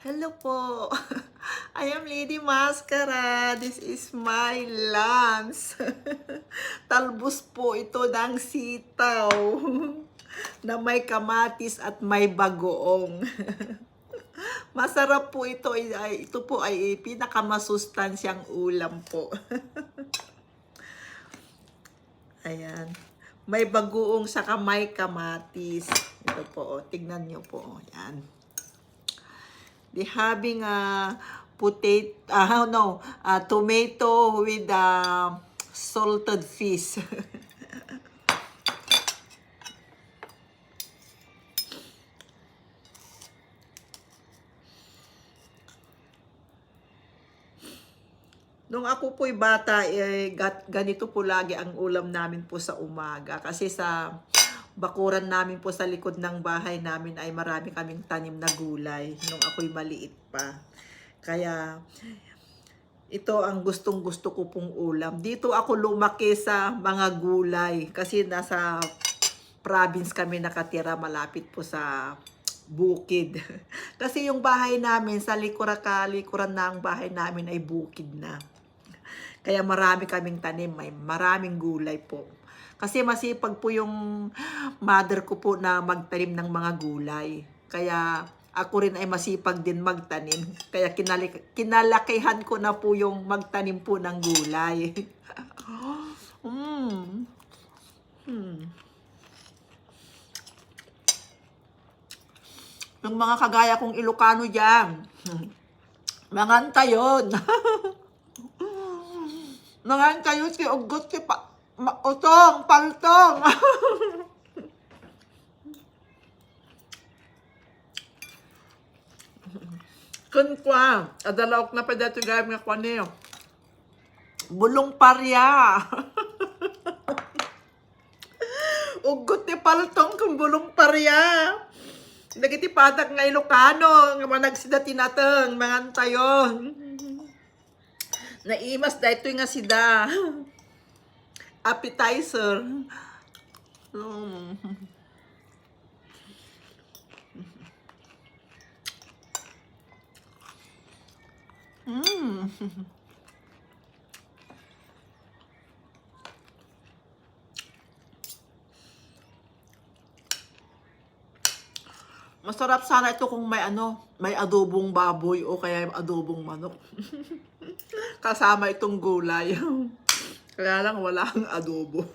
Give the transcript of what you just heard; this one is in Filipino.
Hello po. I am Lady Mascara. This is my lunch. Talbos po ito ng sitaw na may kamatis at may bagoong. Masarap po ito. Ito po ay pinakamasustansyang ulam po. Ayan. May bagoong saka may kamatis. Ito po. Tignan nyo po. Ayan. They having a tomato with salted fish. Nung ako po'y bata, ganito po lagi ang ulam namin po sa umaga. Kasi sa bakuran namin po sa likod ng bahay namin ay marami kaming tanim na gulay nung ako'y maliit pa. Kaya ito ang gustong-gusto ko pong ulam. Dito ako lumaki sa mga gulay kasi nasa province kami nakatira, malapit po sa bukid. Kasi yung bahay namin sa likuran na ang bahay namin ay bukid na. Kaya marami kaming tanim, may maraming gulay po. Kasi masipag po yung mother ko po na magtanim ng mga gulay. Kaya ako rin ay masipag din magtanim. Kaya kinalakihan ko na po yung magtanim po ng gulay. Yung mga kagaya kong Ilocano dyan. Manganta yun. Manganta yun si Ugot si Utong, Paltong. Kun kwa, adalaok na pa dito gayam nga kwa niyo. Bulong parya. Ugot ni Paltong kung bulong parya. Nagiti patak nga Ilocano, nga managsida tinateng, manganta yun. Naimas da ito nga sida. Appetizer. Masarap sana ito kung may adobong baboy o kaya adobong manok. Kasama itong gulay. Kaya lang wala ang adobo.